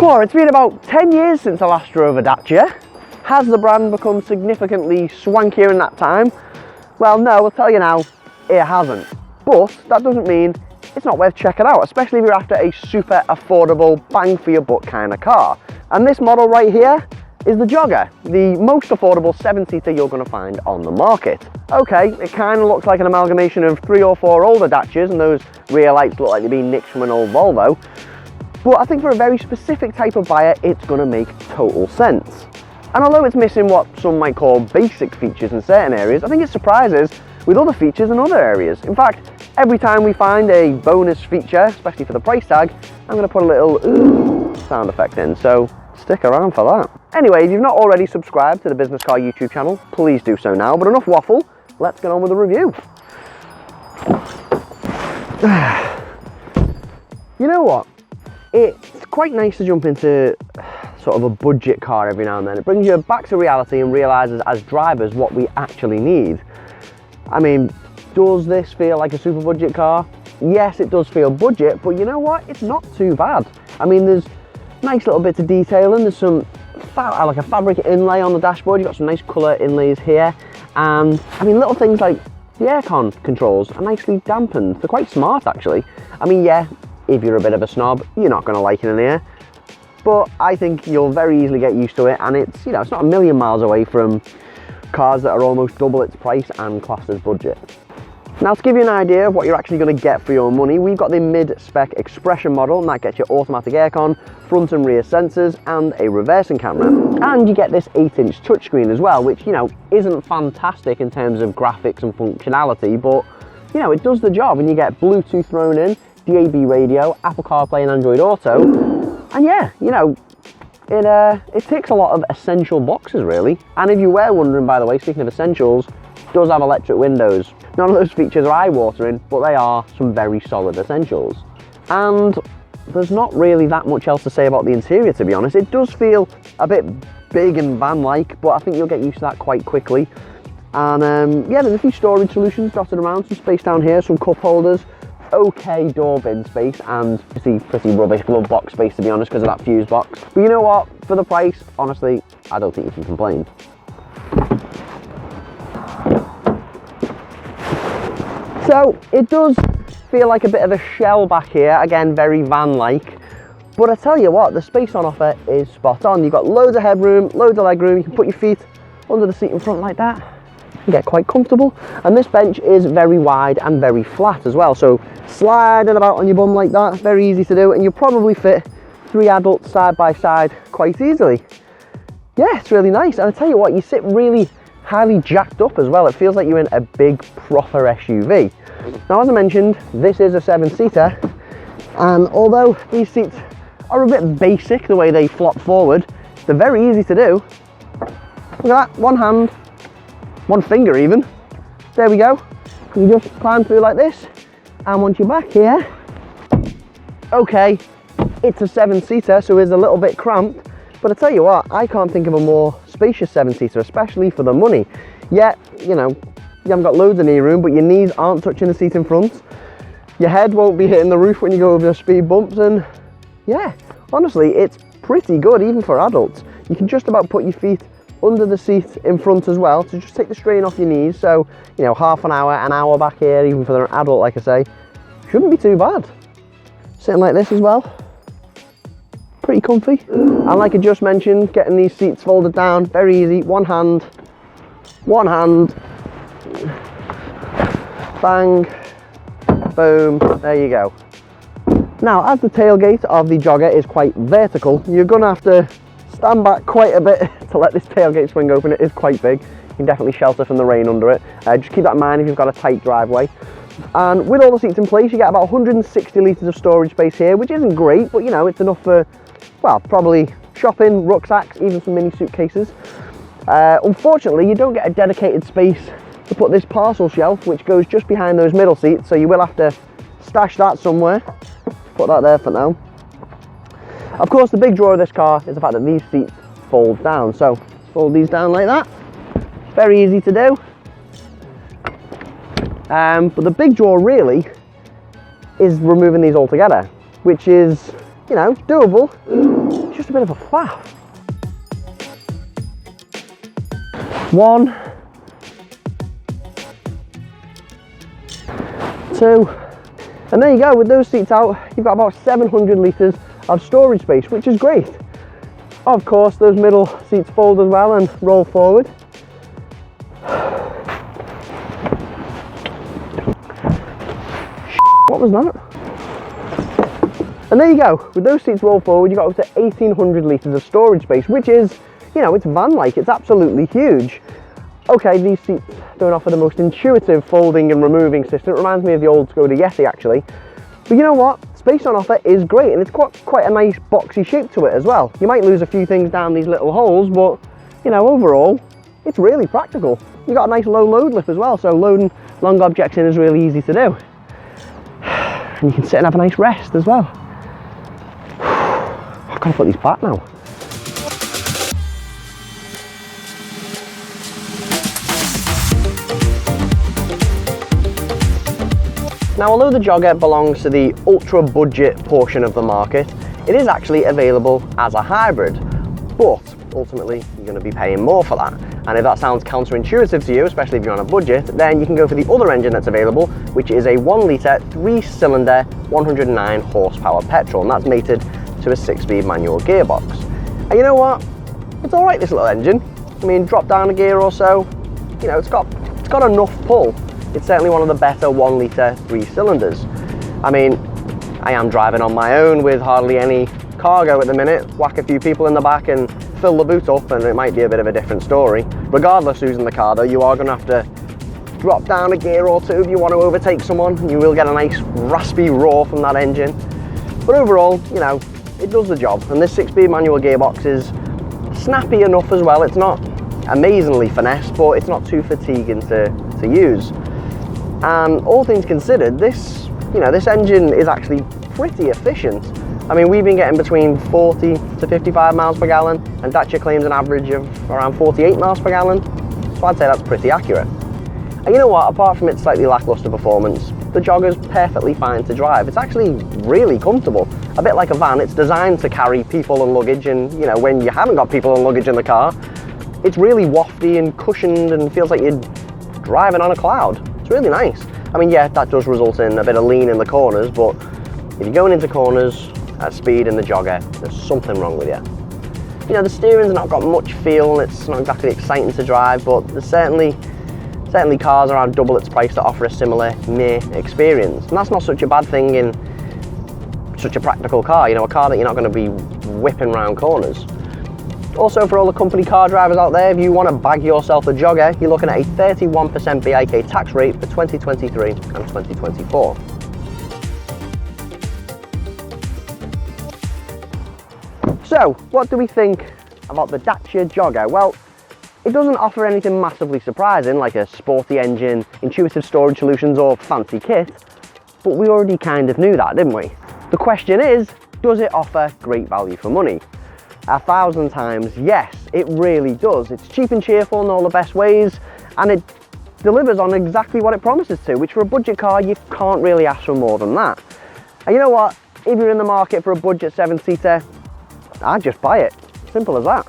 Cool, it's been about 10 years since I last drove a Dacia. Has the brand become significantly swankier in that time? Well, no, I'll tell you now, it hasn't. But that doesn't mean it's not worth checking out, especially if you're after a super affordable, bang for your buck kind of car. And this model right here is the Jogger, the most affordable 7-seater you're going to find on the market. Okay, it kind of looks like an amalgamation of 3 or 4 older Dacias, and those rear lights look like they've been nicked from an old Volvo. But I think for a very specific type of buyer, it's going to make total sense. And although it's missing what some might call basic features in certain areas, I think it surprises with other features in other areas. In fact, every time we find a bonus feature, especially for the price tag, I'm going to put a little ooh sound effect in, so stick around for that. Anyway, if you've not already subscribed to the Business Car YouTube channel, please do so now. But enough waffle, let's get on with the review. You know what? It's quite nice to jump into sort of a budget car every now and then. It brings you back to reality and realises as drivers what we actually need. I mean, does this feel like a super budget car? Yes, it does feel budget, but you know what? It's not too bad. I mean, there's nice little bits of detailing. There's some like a fabric inlay on the dashboard. You've got some nice colour inlays here. And I mean, little things like the aircon controls are nicely dampened. They're quite smart, actually. I mean, yeah, if you're a bit of a snob, you're not going to like it in here, but I think you'll very easily get used to it, and it's, you know, it's not a million miles away from cars that are almost double its price and classed as budget. Now, to give you an idea of what you're actually going to get for your money, we've got the mid-spec Expression model, and that gets you automatic aircon, front and rear sensors, and a reversing camera. And you get this 8-inch touchscreen as well, which, you know, isn't fantastic in terms of graphics and functionality, but, you know, it does the job, and you get Bluetooth thrown in, DAB radio, Apple CarPlay and Android Auto, and yeah, you know, it ticks a lot of essential boxes really. And if you were wondering, by the way, speaking of essentials, it does have electric windows. None of those features are eye-watering, but they are some very solid essentials. And there's not really that much else to say about the interior, to be honest. It does feel a bit big and van-like, but I think you'll get used to that quite quickly. And yeah, there's a few storage solutions dotted around, some space down here, some cup holders, okay door bin space, and pretty rubbish glove box space, to be honest, because of that fuse box. But you know what, for the price, honestly, I don't think you can complain. So it does feel like a bit of a shell back here, again very van-like, but I tell you what, the space on offer is spot on. You've got loads of headroom, loads of legroom. You can put your feet under the seat in front like that and get quite comfortable. And this bench is very wide and very flat as well, so sliding about on your bum like that, very easy to do, and you'll probably fit 3 adults side by side quite easily. Yeah, it's really nice. And I tell you what, you sit really highly jacked up as well. It feels like you're in a big proper SUV. Now, as I mentioned, this is a 7-seater, and although these seats are a bit basic the way they flop forward, they're very easy to do. Look at that, one hand, one finger even. There we go. You just climb through like this, and once you're back here, okay, it's a 7-seater, so it's a little bit cramped, but I tell you what, I can't think of a more spacious 7-seater, especially for the money. Yeah, you know, you haven't got loads of knee room, but your knees aren't touching the seat in front. Your head won't be hitting the roof when you go over the speed bumps, and yeah, honestly, it's pretty good even for adults. You can just about put your feet under the seat in front as well to just take the strain off your knees. So, you know, half an hour back here, even for an adult, like I say, shouldn't be too bad. Sitting like this as well, pretty comfy. And like I just mentioned, getting these seats folded down, very easy. One hand, bang, boom, there you go. Now, as the tailgate of the Jogger is quite vertical, you're gonna have to stand back quite a bit to let this tailgate swing open. It is quite big. You can definitely shelter from the rain under it. Just keep that in mind if you've got a tight driveway. And with all the seats in place, you get about 160 litres of storage space here, which isn't great, but you know, it's enough for, well, probably shopping, rucksacks, even some mini suitcases. Unfortunately, you don't get a dedicated space to put this parcel shelf, which goes just behind those middle seats, so you will have to stash that somewhere. Put that there for now. Of course, the big draw of this car is the fact that these seats fold down. So fold these down like that. Very easy to do. But the big draw really is removing these altogether, which is, you know, doable. It's just a bit of a faff. 1, 2, and there you go. With those seats out, you've got about 700 litres of storage space, which is great. Of course, those middle seats fold as well and roll forward. What was that? And there you go. With those seats roll forward, you've got up to 1,800 litres of storage space, which is, you know, it's van-like. It's absolutely huge. Okay, these seats don't offer the most intuitive folding and removing system. It reminds me of the old Skoda Yeti, actually. But you know what? Space on offer is great, and it's quite a nice boxy shape to it as well. You might lose a few things down these little holes, but, you know, overall, it's really practical. You've got a nice low load lift as well, so loading long objects in is really easy to do. And you can sit and have a nice rest as well. I've got to put these back now. Now, although the Jogger belongs to the ultra budget portion of the market, it is actually available as a hybrid, but ultimately you're going to be paying more for that. And if that sounds counterintuitive to you, especially if you're on a budget, then you can go for the other engine that's available, which is a 1 litre 3-cylinder 109 horsepower petrol, and that's mated to a 6-speed manual gearbox. And you know what? It's all right, this little engine. I mean, drop down a gear or so, you know, it's got enough pull. It's certainly one of the better 1 litre 3-cylinders. I mean, I am driving on my own with hardly any cargo at the minute. Whack a few people in the back and fill the boot up and it might be a bit of a different story. Regardless who's in the car though, you are going to have to drop down a gear or two if you want to overtake someone. You will get a nice raspy roar from that engine. But overall, you know, it does the job. And this 6-speed manual gearbox is snappy enough as well. It's not amazingly finessed, but it's not too fatiguing to use. And all things considered, this engine is actually pretty efficient. I mean, we've been getting between 40 to 55 miles per gallon, and Dacia claims an average of around 48 miles per gallon. So I'd say that's pretty accurate. And you know what, apart from its slightly lackluster performance, the Jogger's perfectly fine to drive. It's actually really comfortable. A bit like a van, it's designed to carry people and luggage, and you know, when you haven't got people and luggage in the car, it's really wafty and cushioned and feels like you're driving on a cloud. It's really nice. I mean, yeah, that does result in a bit of lean in the corners, but if you're going into corners at speed in the Jogger, there's something wrong with you. You know, the steering's not got much feel, and it's not exactly exciting to drive, but there's certainly cars around double its price that offer a similar meh experience. And that's not such a bad thing in such a practical car, you know, a car that you're not going to be whipping around corners. Also, for all the company car drivers out there, if you want to bag yourself a Jogger, you're looking at a 31% BIK tax rate for 2023 and 2024. So, what do we think about the Dacia Jogger? Well, it doesn't offer anything massively surprising like a sporty engine, intuitive storage solutions or fancy kit, but we already kind of knew that, didn't we? The question is, does it offer great value for money? 1,000 times yes, it really does. It's cheap and cheerful in all the best ways, and it delivers on exactly what it promises to, which for a budget car, you can't really ask for more than that. And you know what? If you're in the market for a budget 7-seater, I'd just buy it. Simple as that.